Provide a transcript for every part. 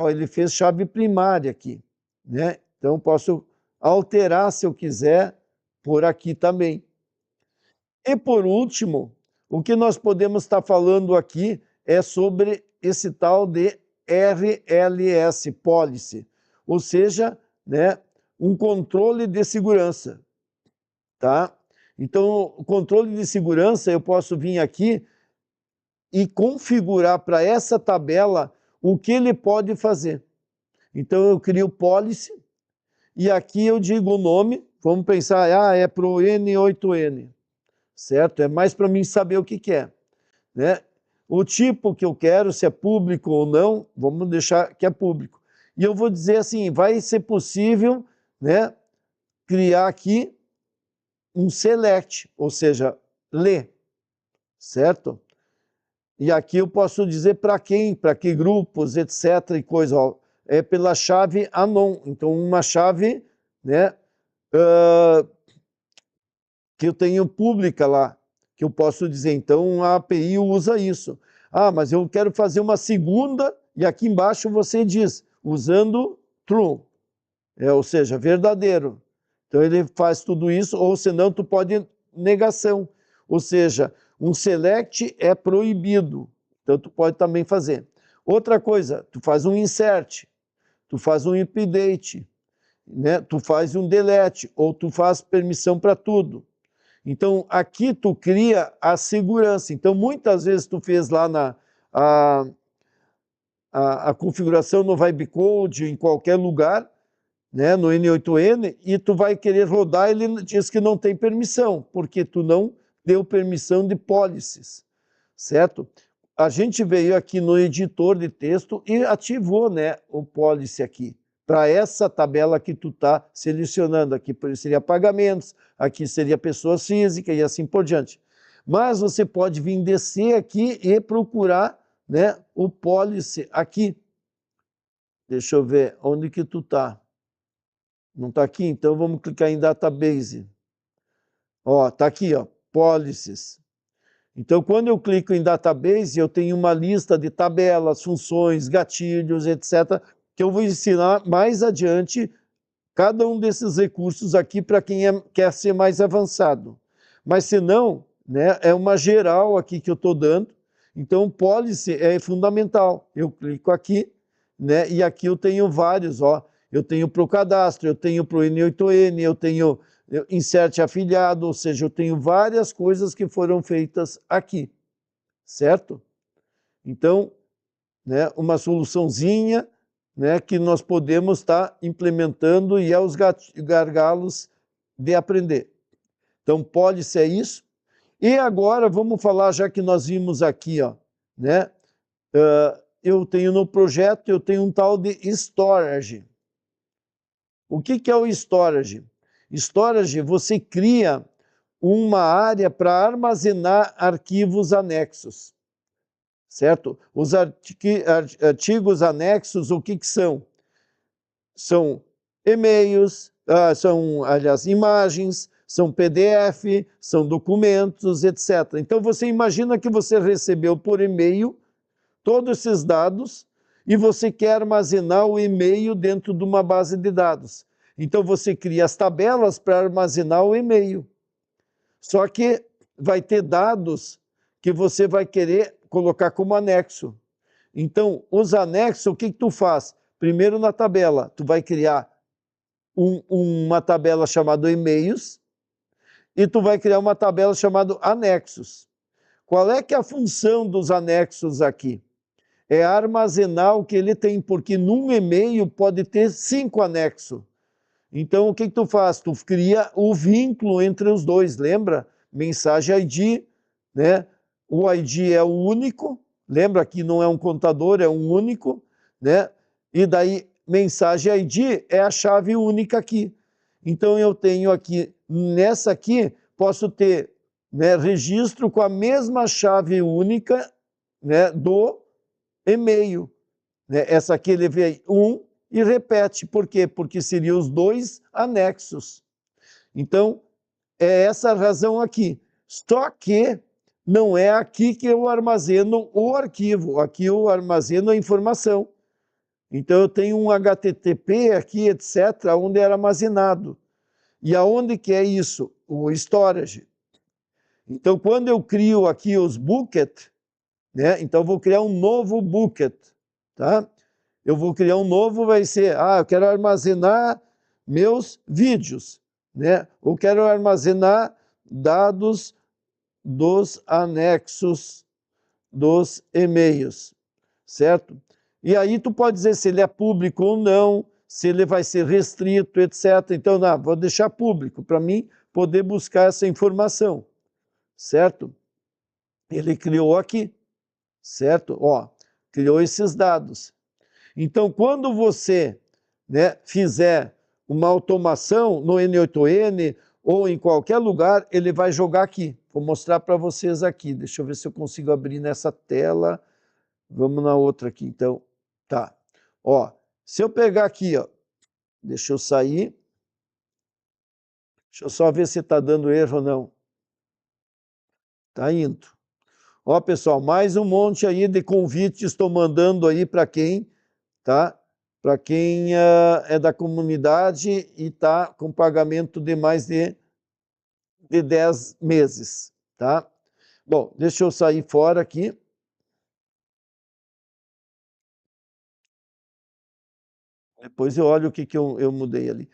Ó, ele fez chave primária aqui, né? Então, posso alterar, se eu quiser, por aqui também. E, por último, o que nós podemos estar falando aqui é sobre esse tal de RLS, Policy, ou seja, né, um controle de segurança, tá? Então, o controle de segurança, eu posso vir aqui e configurar para essa tabela o que ele pode fazer. Então, eu crio Policy, e aqui eu digo o nome, vamos pensar, é para o N8N, certo? É mais para mim saber o que é, né? O tipo que eu quero, se é público ou não, vamos deixar que é público. E eu vou dizer assim, vai ser possível, né, criar aqui um select, ou seja, ler, certo? E aqui eu posso dizer para quem, para que grupos, etc. e coisa, ó, é pela chave anon. Então, uma chave, né, que eu tenho pública lá, que eu posso dizer, então a API usa isso. Ah, mas eu quero fazer uma segunda, e aqui embaixo você diz, usando true, ou seja, verdadeiro. Então ele faz tudo isso, ou senão tu pode negação, ou seja, um select é proibido, então tu pode também fazer. Outra coisa, tu faz um insert, tu faz um update, né? Tu faz um delete, ou tu faz permissão para tudo. Então, aqui tu cria a segurança. Então, muitas vezes tu fez lá a configuração no Vibecode, em qualquer lugar, né, no N8N, e tu vai querer rodar, ele diz que não tem permissão, porque tu não deu permissão de policies, certo? A gente veio aqui no editor de texto e ativou, né, o policy aqui, para essa tabela que tu está selecionando. Aqui seria pagamentos, aqui seria pessoas físicas e assim por diante. Mas você pode vir descer aqui e procurar, né, o policy aqui. Deixa eu ver onde que tu está. Não está aqui? Então vamos clicar em Database. Ó, está aqui, ó, Policies. Então, quando eu clico em Database, eu tenho uma lista de tabelas, funções, gatilhos, etc., que eu vou ensinar mais adiante cada um desses recursos aqui para quem quer ser mais avançado. Mas, se não, né, é uma geral aqui que eu estou dando. Então, Policy é fundamental. Eu clico aqui, né, e aqui eu tenho vários, ó. Eu tenho para o cadastro, eu tenho para o N8N, eu tenho insert afiliado, ou seja, eu tenho várias coisas que foram feitas aqui, certo? Então, né, uma soluçãozinha, né, que nós podemos estar implementando e é os gargalos de aprender. Então, policy é isso. E agora vamos falar, já que nós vimos aqui, ó, né, eu tenho no projeto, eu tenho um tal de storage. O que é o storage? Storage, você cria uma área para armazenar arquivos anexos, certo? Os artigos anexos, o que são? São e-mails, aliás, imagens, são PDF, são documentos, etc. Então, você imagina que você recebeu por e-mail todos esses dados e você quer armazenar o e-mail dentro de uma base de dados. Então, você cria as tabelas para armazenar o e-mail. Só que vai ter dados que você vai querer colocar como anexo. Então, os anexos, o que tu faz? Primeiro, na tabela, tu vai criar uma tabela chamada e-mails e tu vai criar uma tabela chamada anexos. Qual é que é a função dos anexos aqui? É armazenar o que ele tem, porque num e-mail pode ter 5 anexos. Então, o que tu faz? Tu cria o vínculo entre os dois, lembra? Mensagem ID, né? O ID é o único, lembra que não é um contador, é um único, né? E daí, mensagem ID é a chave única aqui. Então, eu tenho aqui, nessa aqui, posso ter, né, registro com a mesma chave única, né, do e-mail. Né? Essa aqui ele vê 1 e repete. Por quê? Porque seriam os dois anexos. Então, é essa a razão aqui. Só que não é aqui que eu armazeno o arquivo. Aqui eu armazeno a informação. Então eu tenho um HTTP aqui, etc., onde era armazenado. E aonde que é isso? O storage. Então quando eu crio aqui os bucket, né? Então eu vou criar um novo bucket, tá? Eu vou criar um novo, vai ser, eu quero armazenar meus vídeos, né? Ou quero armazenar dados dos anexos dos e-mails, certo? E aí tu pode dizer se ele é público ou não, se ele vai ser restrito, etc. Então, não, vou deixar público para mim poder buscar essa informação, certo? Ele criou aqui, certo? Ó, criou esses dados. Então, quando você, né, fizer uma automação no N8N ou em qualquer lugar, ele vai jogar aqui. Vou mostrar para vocês aqui. Deixa eu ver se eu consigo abrir nessa tela. Vamos na outra aqui, então. Tá. Ó, se eu pegar aqui, ó, deixa eu sair. Deixa eu só ver se está dando erro ou não. Tá indo. Ó, pessoal, mais um monte aí de convites estou mandando aí para quem, tá? Para quem é da comunidade e está com pagamento de mais de 10 meses, tá? Bom, deixa eu sair fora aqui. Depois eu olho o que eu mudei ali.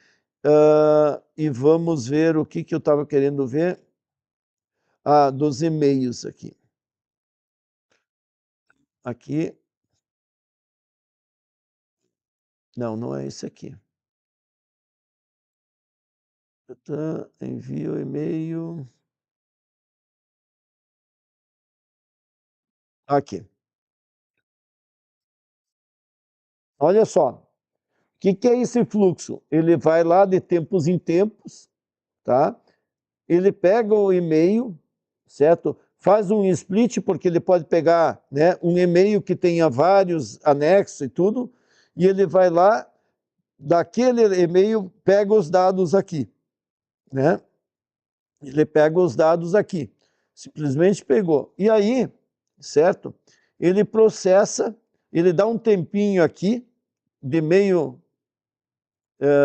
E vamos ver o que eu estava querendo ver. Dos e-mails aqui. Aqui. Não, não é esse aqui. Envio e-mail. Aqui. Olha só. O que é esse fluxo? Ele vai lá de tempos em tempos, tá? Ele pega o e-mail, certo? Faz um split, porque ele pode pegar, né, um e-mail que tenha vários anexos e tudo, e ele vai lá, daquele e-mail, pega os dados aqui, né? Ele pega os dados aqui, simplesmente pegou. E aí, certo? Ele processa, ele dá um tempinho aqui, de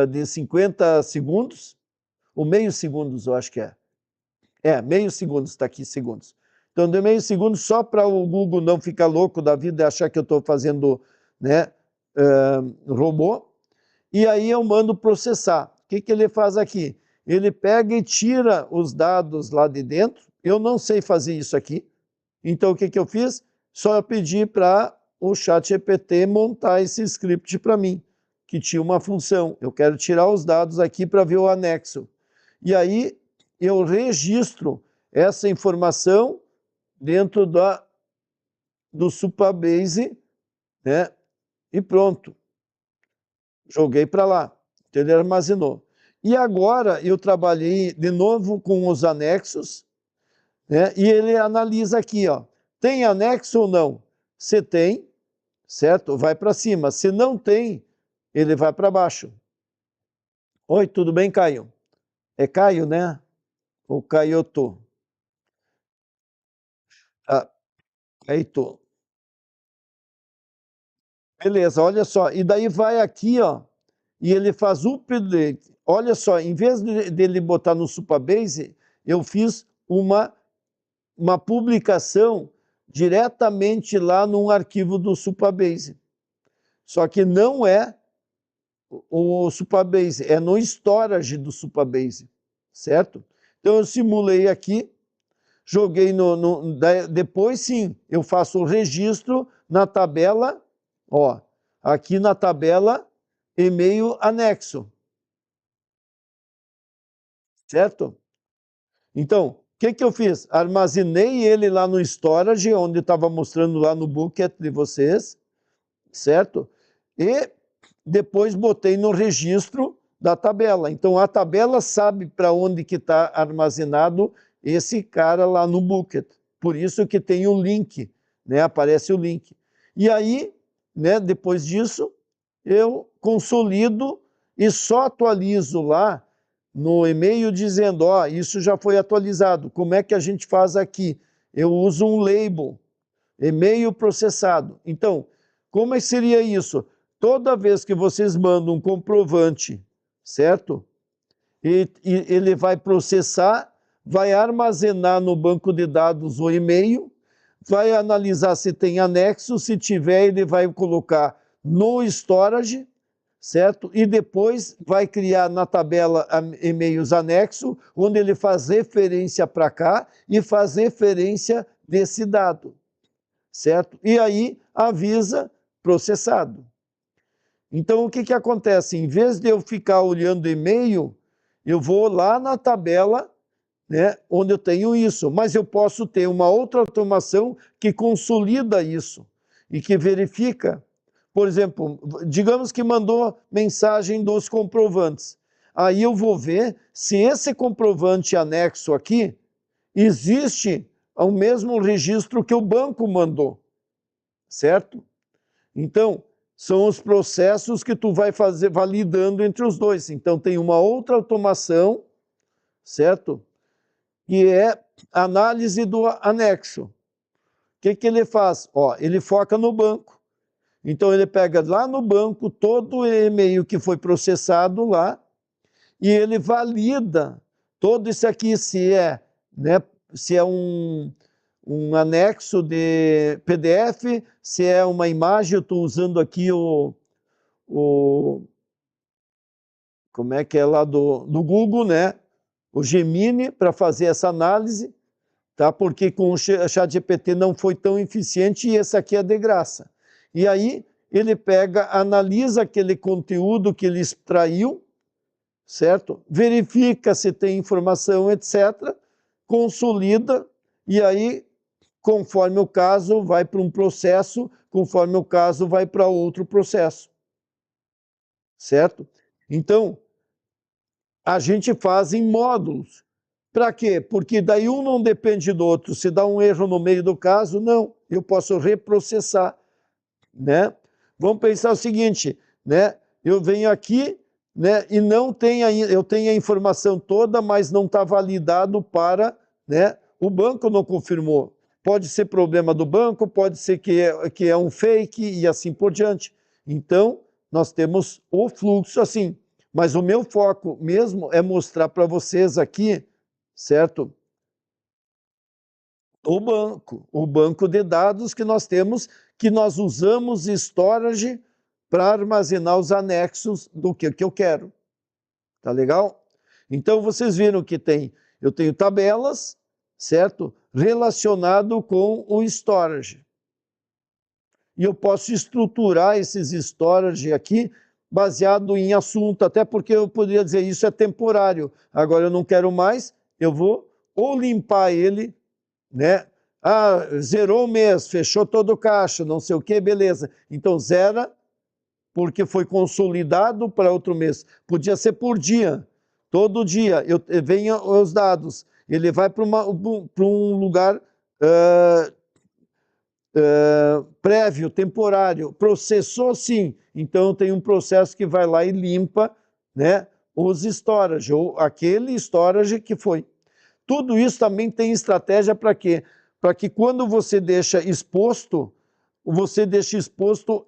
de 50 segundos, ou meio segundos, eu acho que é. Meio segundo, está aqui segundos. Então, de meio segundo, só para o Google não ficar louco da vida e achar que eu estou fazendo, né, robô. E aí eu mando processar. O que ele faz aqui? Ele pega e tira os dados lá de dentro. Eu não sei fazer isso aqui. Então, o que eu fiz? Só eu pedi para o ChatGPT montar esse script para mim, que tinha uma função. Eu quero tirar os dados aqui para ver o anexo. E aí eu registro essa informação dentro do Supabase, né? E pronto. Joguei para lá. Então ele armazenou. E agora eu trabalhei de novo com os anexos, né? E ele analisa aqui, ó. Tem anexo ou não? Se tem, certo? Vai para cima. Se não tem, ele vai para baixo. Oi, tudo bem, Caio? É Caio, né? Ou Caioto? Caioto. Beleza, olha só. E daí vai aqui, ó, e ele faz o update. Olha só, em vez dele botar no Supabase, eu fiz uma publicação diretamente lá num arquivo do Supabase. Só que não é o Supabase, é no storage do Supabase, certo? Então eu simulei aqui, joguei depois sim, eu faço o registro na tabela, ó, aqui na tabela e-mail anexo, certo? Então, o que eu fiz? Armazenei ele lá no storage, onde estava mostrando lá no bucket de vocês, certo? E depois botei no registro da tabela. Então, a tabela sabe para onde que está armazenado esse cara lá no bucket. Por isso que tem o link, né? Aparece o link. E aí, né, depois disso, eu consolido e só atualizo lá no e-mail dizendo, ó, isso já foi atualizado. Como é que a gente faz aqui? Eu uso um label, e-mail processado. Então, como seria isso? toda vez que vocês mandam um comprovante, certo? E ele vai processar, vai armazenar no banco de dados o e-mail, vai analisar se tem anexo, se tiver, ele vai colocar no storage, certo? E depois vai criar na tabela e-mails anexo, onde ele faz referência para cá e faz referência desse dado, certo? E aí avisa processado. Então, o que que acontece? Em vez de eu ficar olhando e-mail, eu vou lá na tabela, né, onde eu tenho isso, mas eu posso ter uma outra automação que consolida isso e que verifica. Por exemplo, digamos que mandou mensagem dos comprovantes. Aí eu vou ver se esse comprovante anexo aqui existe ao mesmo registro que o banco mandou, certo? Então, são os processos que tu vai fazer validando entre os dois. Então, tem uma outra automação, certo? Que é análise do anexo. O que que ele faz? Ó, ele foca no banco. Então, ele pega lá no banco todo o e-mail que foi processado lá e ele valida todo isso aqui, se é, né, se é um anexo de PDF, se é uma imagem. Eu estou usando aqui como é que é lá do Google, né? O Gemini, para fazer essa análise, tá? Porque com o ChatGPT não foi tão eficiente e esse aqui é de graça. E aí ele pega, analisa aquele conteúdo que ele extraiu, certo? Verifica se tem informação, etc., consolida, e aí, conforme o caso, vai para um processo, conforme o caso, vai para outro processo, certo? Então, a gente faz em módulos. Para quê? Porque daí um não depende do outro. Se dá um erro no meio do caso, não, eu posso reprocessar, né? Vamos pensar o seguinte, né? Eu venho aqui, né, e não tem eu tenho a informação toda, mas não está validado para, né, o banco não confirmou. Pode ser problema do banco, pode ser que é um fake e assim por diante. Então, nós temos o fluxo assim. Mas o meu foco mesmo é mostrar para vocês aqui, certo? O banco de dados que nós temos, que nós usamos storage para armazenar os anexos do que eu quero. Tá legal? Então, vocês viram que eu tenho tabelas, certo? Relacionado com o storage. E eu posso estruturar esses storage aqui baseado em assunto, até porque eu poderia dizer isso é temporário, agora eu não quero mais, eu vou ou limpar ele, né? Ah, zerou o mês, fechou todo o caixa, não sei o que, beleza. Então zera, porque foi consolidado para outro mês. Podia ser por dia, todo dia, venha os dados, ele vai para um lugar prévio, temporário, processou sim, então tem um processo que vai lá e limpa, né, os storage, ou aquele storage que foi. Tudo isso também tem estratégia para quê? Para que quando você deixa exposto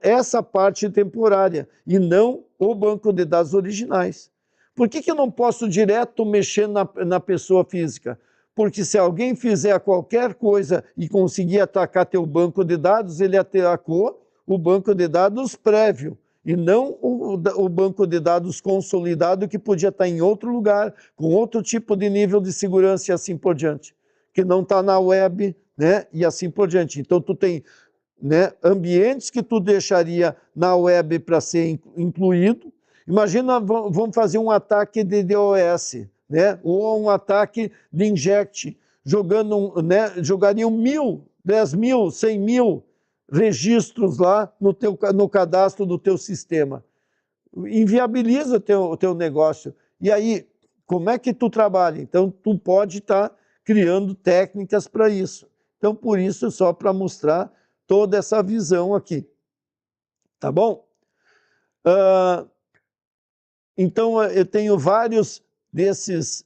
essa parte temporária e não o banco de dados originais. Por que eu não posso direto mexer na pessoa física? Porque se alguém fizer qualquer coisa e conseguir atacar teu banco de dados, ele atacou o banco de dados prévio, e não o banco de dados consolidado que podia estar em outro lugar, com outro tipo de nível de segurança e assim por diante, que não está na web, né? E assim por diante. Então, tu tem, né, ambientes que tu deixaria na web para ser incluído. Imagina, vamos fazer um ataque de DOS, né? Ou um ataque de inject, né, jogariam 1.000, 10.000, 100.000 registros lá no cadastro do teu sistema. Inviabiliza o teu negócio. E aí, como é que tu trabalha? Então, tu pode estar criando técnicas para isso. Então, por isso, só para mostrar toda essa visão aqui. Tá bom? Então, eu tenho vários dessas